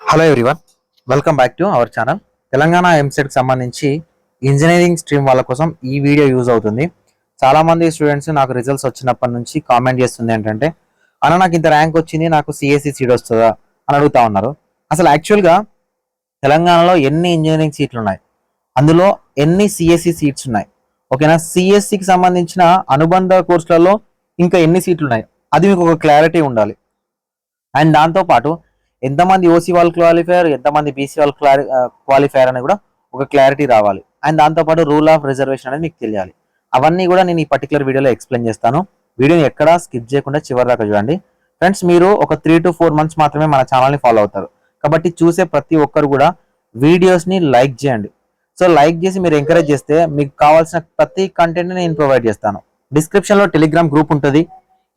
Hello everyone, welcome back to our channel. Telangana EAMCET కి సంబంధించి engineering stream వాళ్ళ కోసం ఈ వీడియో యూజ్ అవుతుంది. చాలా మంది స్టూడెంట్స్ నాకు రిజల్ట్స్ వచ్చినప్పటి నుంచి కామెంట్ చేస్తుంది ఏంటంటే, అన్న నాకు ఇంత ర్యాంక్ వచ్చింది, నాకు సిఎస్సి సీట్ వస్తుందా అని అడుగుతా ఉన్నారు. అసలు యాక్చువల్గా తెలంగాణలో ఎన్ని ఇంజనీరింగ్ సీట్లు ఉన్నాయి, అందులో ఎన్ని సిఎస్సి సీట్స్ ఉన్నాయి, ఓకేనా? సిఎస్సికి సంబంధించిన అనుబంధ కోర్సులలో ఇంకా ఎన్ని సీట్లు ఉన్నాయి, అది మీకు ఒక క్లారిటీ ఉండాలి. అండ్ దాంతోపాటు ఎంతమంది ఓసీ వాళ్ళు క్వాలిఫైయర్, ఎంతమంది బీసీ వాళ్ళు క్వాలిఫైయర్ అని కూడా ఒక క్లారిటీ రావాలి. అండ్ దాంతోపాటు రూల్ ఆఫ్ రిజర్వేషన్ అనేది మీకు తెలియాలి. అవన్నీ కూడా నేను ఈ పర్టికులర్ వీడియోలో ఎక్స్ప్లెయిన్ చేస్తాను. వీడియోని ఎక్కడా స్కిప్ చేయకుండా చివరి దాకా చూడండి. ఫ్రెండ్స్, మీరు ఒక 3 to 4 months మాత్రమే మన ఛానల్ని ఫాలో అవుతారు కాబట్టి చూసే ప్రతి ఒక్కరు కూడా వీడియోస్ని లైక్ చేయండి. సో లైక్ చేసి మీరు ఎంకరేజ్ చేస్తే మీకు కావాల్సిన ప్రతి కంటెంట్ని నేను ప్రొవైడ్ చేస్తాను. డిస్క్రిప్షన్లో టెలిగ్రామ్ గ్రూప్ ఉంటుంది,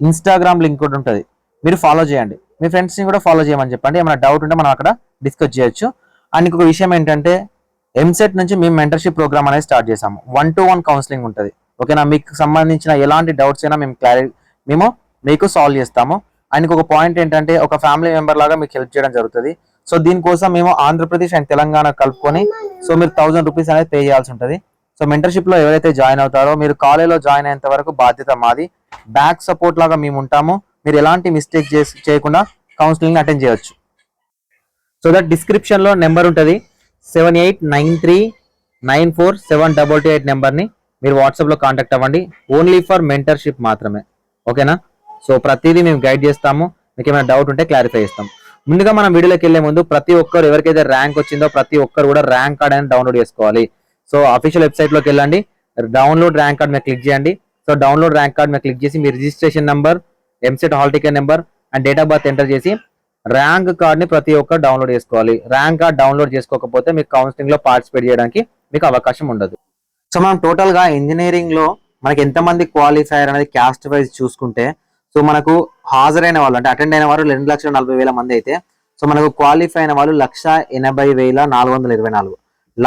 ఇన్స్టాగ్రామ్ లింక్ కూడా ఉంటుంది, మీరు ఫాలో చేయండి. మీ ఫ్రెండ్స్ని కూడా ఫాలో చేయమని చెప్పండి. ఏమైనా డౌట్ ఉంటే మనం అక్కడ డిస్కస్ చేయొచ్చు. అండ్ ఇంకొక విషయం ఏంటంటే, ఎంసెట్ నుంచి మేము మెంటర్షిప్ ప్రోగ్రామ్ అనేది స్టార్ట్ చేసాము. 1-to-1 కౌన్సిలింగ్ ఉంటుంది, ఓకేనా? మీకు సంబంధించిన ఎలాంటి డౌట్స్ అయినా మేము మీకు సాల్వ్ చేస్తాము. అండ్ ఇంకొక పాయింట్ ఏంటంటే, ఒక ఫ్యామిలీ మెంబర్ లాగా మీకు హెల్ప్ చేయడం జరుగుతుంది. సో దీనికోసం మేము ఆంధ్రప్రదేశ్ అండ్ తెలంగాణ కలుపుకొని సో మీరు 1000 రూపీస్ అనేది పే చేయాల్సి ఉంటుంది. సో మెంటర్షిప్లో ఎవరైతే జాయిన్ అవుతారో, మీరు కాలేజ్లో జాయిన్ అయ్యేంత వరకు బాధ్యత మాది. బ్యాక్ సపోర్ట్ లాగా మేము ఉంటాము. మీరు ఎలాంటి మిస్టేక్ చేయకుండా కౌన్సిలింగ్ అటెండ్ చేయొచ్చు. సో దట్ డిస్క్రిప్షన్లో నెంబర్ ఉంటుంది, 7893947228 నెంబర్ని మీరు వాట్సాప్లో కాంటాక్ట్ అవ్వండి. ఓన్లీ ఫర్ మెంటర్షిప్ మాత్రమే, ఓకేనా? సో ప్రతిదీ మేము గైడ్ చేస్తాము. మీకు ఏమైనా డౌట్ ఉంటే క్లారిఫై చేస్తాం. ముందుగా మనం వీడియోలోకి వెళ్ళే ముందు ప్రతి ఒక్కరు ఎవరికైతే ర్యాంక్ వచ్చిందో ప్రతి ఒక్కరు కూడా ర్యాంక్ కార్డ్ అనేది డౌన్లోడ్ చేసుకోవాలి. సో అఫీషియల్ వెబ్సైట్లోకి వెళ్ళండి, డౌన్లోడ్ ర్యాంక్ కార్డ్ మీద క్లిక్ చేయండి. సో డౌన్లోడ్ ర్యాంక్ కార్డ్ మీద క్లిక్ చేసి మీ registration number, EAMCET hall ticket number and date of birth enter చేసి ర్యాంక్ కార్డ్ని ప్రతి ఒక్కరు డౌన్లోడ్ చేసుకోవాలి. ర్యాంక్ కార్డ్ డౌన్లోడ్ చేసుకోకపోతే మీకు కౌన్సిలింగ్లో పార్టిసిపేట్ చేయడానికి మీకు అవకాశం ఉండదు. సో మనం టోటల్గా ఇంజనీరింగ్లో మనకి ఎంతమంది క్వాలిఫైయర్ అనేది క్యాస్ట్ వైజ్ చూసుకుంటే, సో మనకు హాజరైన వాళ్ళు అంటే అటెండ్ అయిన వారు 2,40,000 మంది అయితే, సో మనకు క్వాలిఫై అయిన వాళ్ళు 1,80,424.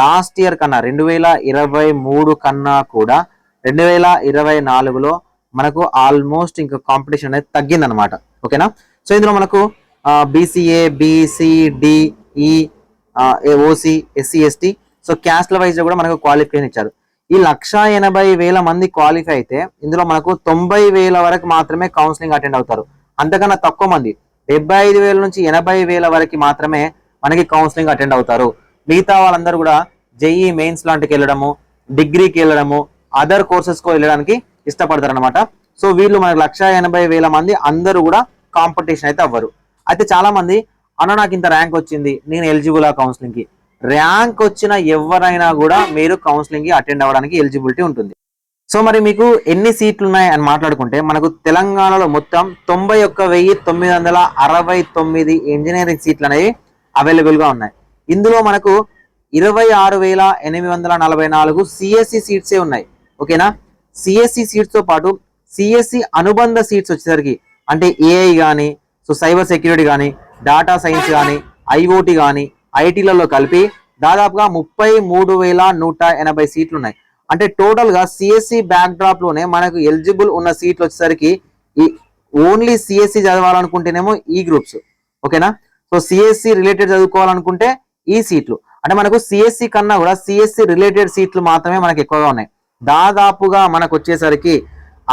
లాస్ట్ ఇయర్ కన్నా 2023 కన్నా కూడా 2024లో మనకు ఆల్మోస్ట్ ఇంకా కాంపిటీషన్ అనేది తగ్గిందనమాట, ఓకేనా? సో ఇందులో మనకు BCA, BCDE, OC, SC, ST, so క్యాస్ట్ల వైజ్ కూడా మనకు క్వాలిఫికేషన్ ఇచ్చారు. ఈ 1,80,000 మంది క్వాలిఫై అయితే ఇందులో మనకు 90,000 వరకు మాత్రమే కౌన్సిలింగ్ అటెండ్ అవుతారు. అంతకన్నా తక్కువ మంది 75,000 నుంచి 80,000 వరకు మాత్రమే మనకి కౌన్సిలింగ్ అటెండ్ అవుతారు. మిగతా వాళ్ళందరూ కూడా జేఈ మెయిన్స్ లాంటికి వెళ్ళడము, డిగ్రీకి వెళ్ళడము, అదర్ కోర్సెస్కి వెళ్ళడానికి ఇష్టపడతారు అనమాట. సో వీళ్ళు మనకు 1,80,000 మంది అందరూ కూడా కాంపిటీషన్ అయితే అవ్వరు. అయితే చాలా మంది, అన్న నాకు ఇంత ర్యాంక్ వచ్చింది, నేను ఎలిజిబుల్ ఆ కౌన్సిలింగ్ కి. ర్యాంక్ వచ్చిన ఎవరైనా కూడా మీరు కౌన్సిలింగ్ కి అటెండ్ అవ్వడానికి ఎలిజిబిలిటీ ఉంటుంది. సో మరి మీకు ఎన్ని సీట్లు ఉన్నాయి అని మాట్లాడుకుంటే, మనకు తెలంగాణలో మొత్తం 91,969 ఇంజనీరింగ్ సీట్లు అనేవి అవైలబుల్ గా ఉన్నాయి. ఇందులో మనకు 26,844 సిఎస్సి సీట్సే ఉన్నాయి, ఓకేనా? సిఎస్సి సీట్స్ తో పాటు సిఎస్సి అనుబంధ సీట్స్ వచ్చేసరికి అంటే ఏఐ కానీ, సో సైబర్ సెక్యూరిటీ కానీ, డాటా సైన్స్ కానీ, ఐఓటీ కానీ, ఐటీలలో కలిపి దాదాపుగా 33,180 సీట్లు ఉన్నాయి. అంటే టోటల్ గా సిఎస్సి బ్యాక్ డ్రాప్ లోనే మనకు ఎలిజిబుల్ ఉన్న సీట్లు వచ్చేసరికి ఈ ఓన్లీ సిఎస్సి చదవాలనుకుంటేనేమో ఈ గ్రూప్స్, ఓకేనా? సో సిఎస్సి రిలేటెడ్ చదువుకోవాలనుకుంటే ఈ సీట్లు. అంటే మనకు సిఎస్సి కన్నా కూడా సిఎస్సి రిలేటెడ్ సీట్లు మాత్రమే మనకు ఎక్కువగా ఉన్నాయి. దాదాపుగా మనకు వచ్చేసరికి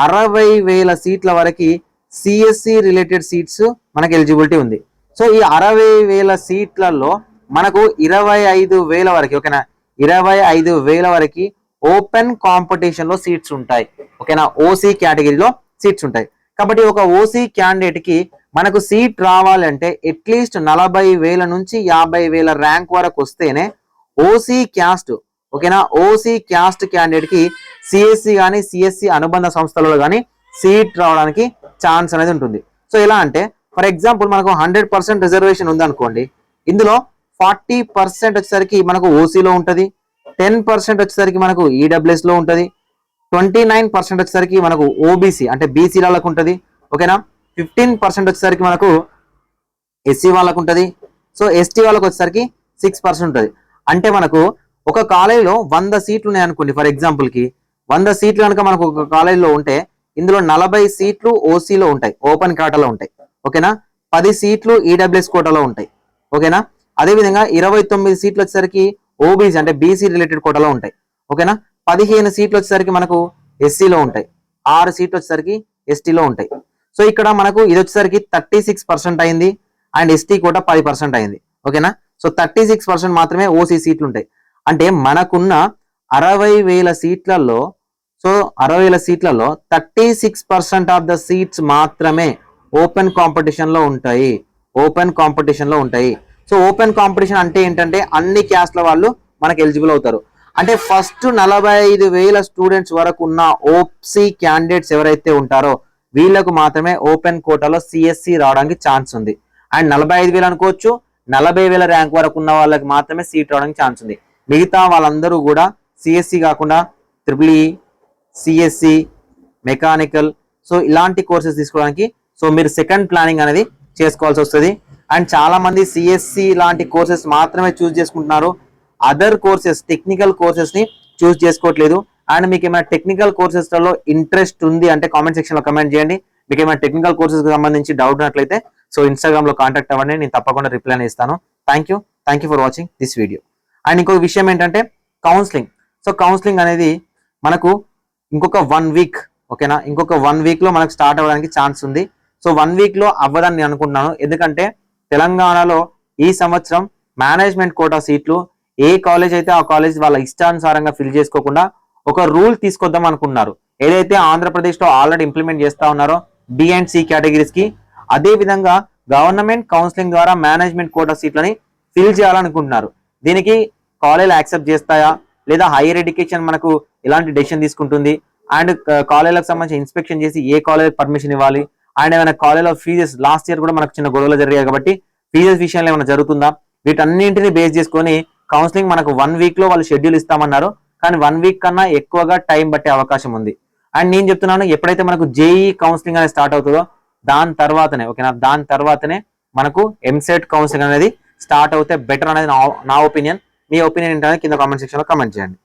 60,000 సీట్ల వరకు సిఎస్సి రిలేటెడ్ సీట్స్ మనకు ఎలిజిబిలిటీ ఉంది. సో ఈ 60,000 సీట్లలో మనకు 25,000 వరకు, ఓకేనా, 25,000 వరకు ఓపెన్ కాంపిటీషన్ లో సీట్స్ ఉంటాయి, ఓకేనా? ఓసీ కేటగిరీలో సీట్స్ ఉంటాయి. కాబట్టి ఒక ఓసీ క్యాండిడేట్ కి మనకు సీట్ రావాలంటే అట్లీస్ట్ 40,000 నుంచి 50,000 ర్యాంక్ వరకు వస్తేనే ఓసీ క్యాస్ట్, ఓకేనా, ఓసీ క్యాస్ట్ క్యాండిడేట్ కి సిఎస్సి కానీ సిఎస్సి అనుబంధ సంస్థలలో కానీ సీట్ రావడానికి ఛాన్స్ అనేది ఉంటుంది. సో ఎలా అంటే, ఫర్ ఎగ్జాంపుల్ మనకు 100% రిజర్వేషన్ ఉందనుకోండి, ఇందులో 40% వచ్చేసరికి మనకు ఓసీలో ఉంటుంది, 10% వచ్చేసరికి మనకు ఈడబ్ల్యూఎస్ లో ఉంటుంది, 29% వచ్చేసరికి మనకు ఓబీసీ అంటే బీసీ వాళ్ళకు ఉంటుంది, ఓకేనా? 15% వచ్చేసరికి మనకు ఎస్సీ వాళ్ళకు ఉంటుంది. సో ఎస్టీ వాళ్ళకు వచ్చేసరికి 6% ఉంటుంది. అంటే మనకు ఒక కాలేజీలో 100 సీట్లు ఉన్నాయి అనుకోండి, ఫర్ ఎగ్జాంపుల్ కి 100 సీట్లు కనుక మనకు ఒక కాలేజీలో ఉంటే ఇందులో 40 సీట్లు ఓసీలో ఉంటాయి, ఓపెన్ కోటాలో ఉంటాయి, ఓకేనా? 10 సీట్లు ఈడబ్ల్యూఎస్ కోటాలో ఉంటాయి, ఓకేనా? అదేవిధంగా 29 సీట్లు వచ్చేసరికి ఓబీసీ అంటే బీసీ రిలేటెడ్ కోటాలో ఉంటాయి. ఓకేనా. 15 సీట్లు వచ్చేసరికి మనకు ఎస్సీలో ఉంటాయి. 6 సీట్లు వచ్చేసరికి ఎస్టీలో ఉంటాయి. సో ఇక్కడ మనకు ఇది వచ్చేసరికి 36% అయింది అండ్ ఎస్టీ కోటా 10% అయింది. ఓకేనా. సో 36% మాత్రమే ఓసీ సీట్లు ఉంటాయి. అంటే మనకున్న 60,000 సీట్లలో 36% ఆఫ్ ద సీట్స్ మాత్రమే ఓపెన్ కాంపిటీషన్ లో ఉంటాయి. సో ఓపెన్ కాంపిటీషన్ అంటే ఏంటంటే అన్ని క్యాస్ట్ల వాళ్ళు మనకు ఎలిజిబుల్ అవుతారు. అంటే ఫస్ట్ 45,000 స్టూడెంట్స్ వరకు ఉన్న ఓసీ క్యాండిడేట్స్ ఎవరైతే ఉంటారో వీళ్ళకు మాత్రమే ఓపెన్ కోటాలో సిఎస్సి రావడానికి ఛాన్స్ ఉంది. అండ్ 45,000 అనుకోవచ్చు, 40,000 ర్యాంక్ వరకు ఉన్న వాళ్ళకి మాత్రమే సీట్ రావడానికి ఛాన్స్ ఉంది. మిగతా వాళ్ళందరూ కూడా సిఎస్సి కాకుండా ట్రిపుల్ సిఎస్సి, మెకానికల్, సో ఇలాంటి కోర్సెస్ తీసుకోవడానికి సో మీరు సెకండ్ ప్లానింగ్ అనేది చేసుకోవాల్సి వస్తుంది. అండ్ చాలా మంది సిఎస్సి లాంటి కోర్సెస్ మాత్రమే చూస్ చేసుకుంటున్నారు. అదర్ కోర్సెస్ టెక్నికల్ కోర్సెస్ ని చూస్ చేసుకోవట్లేదు. అండ్ మీకు ఏమైనా టెక్నికల్ కోర్సెస్ లలో ఇంట్రెస్ట్ ఉంది అంటే కామెంట్ సెక్షన్ లో కమెంట్ చేయండి. మీకు ఏమైనా టెక్నికల్ కోర్సెస్ కి సంబంధించి డౌట్ ఉన్నట్లయితే సో ఇన్స్టాగ్రామ్ లో కాంటాక్ట్ అవ్వండి, నేను తప్పకుండా రిప్లై ఇస్తాను. Thank you for watching this video. And ఇంకొక విషయం ఏంటంటే కౌన్సిలింగ్. సో కౌన్సిలింగ్ అనేది మనకు ఇంకొక 1 వీక్, ఓకేనా, ఇంకొక 1 వీక్ లో మనకు స్టార్ట్ అవ్వడానికి ఛాన్స్ ఉంది. సో 1 వీక్ లో అవ్వదని నేను అనుకుంటున్నాను. ఎందుకంటే తెలంగాణలో ఈ సంవత్సరం మేనేజ్మెంట్ కోటా సీట్లు ఏ కాలేజ్ అయితే ఆ కాలేజ్ వాళ్ళ ఇష్టానుసారంగా ఫిల్ చేసుకోకుండా ఒక రూల్ తీసుకొద్దాం అనుకున్నారు. ఏదైతే ఆంధ్రప్రదేశ్ లో ఆల్రెడీ ఇంప్లిమెంట్ చేస్తా ఉన్నారో బి అండ్ సి కేటగిరీస్ కి, అదే విధంగా గవర్నమెంట్ కౌన్సిలింగ్ ద్వారా మేనేజ్మెంట్ కోటా సీట్లని ఫిల్ చేయాలనుకుంటున్నారు. దీనికి కాలేజీలు యాక్సెప్ట్ చేస్తాయా లేదా హైయర్ ఎడ్యుకేషన్ మనకు ఎలాంటి డెసిషన్ తీసుకుంటుంది అండ్ కాలేజీలకు సంబంధించి ఇన్స్పెక్షన్ చేసి ఏ కాలేజ్ పర్మిషన్ ఇవ్వాలి అండ్ ఏమైనా కాలేజ్లో ఫీజెస్ లాస్ట్ ఇయర్ కూడా మనకు చిన్న గొడవలు జరిగాయి కాబట్టి ఫీజెస్ విషయంలో ఏమైనా జరుగుతుందా, వీటన్నింటినీ బేస్ చేసుకొని కౌన్సిలింగ్ మనకు 1 వీక్ లో వాళ్ళు షెడ్యూల్ ఇస్తామన్నారు. కానీ 1 వీక్ కన్నా ఎక్కువగా టైం పట్టే అవకాశం ఉంది. అండ్ నేను చెప్తున్నాను ఎప్పుడైతే మనకు జేఈ కౌన్సిలింగ్ అనేది స్టార్ట్ అవుతుందో దాని తర్వాతనే, ఓకేనా, దాని తర్వాతనే మనకు ఎంసెట్ కౌన్సిలింగ్ అనేది స్టార్ట్ అవుతే బెటర్ అనేది నా ఒపీనియన్. మీ ఒపీనియన్ ఏంటనేది కింద కామెంట్ సెక్షన్ లో కామెంట్ చేయండి.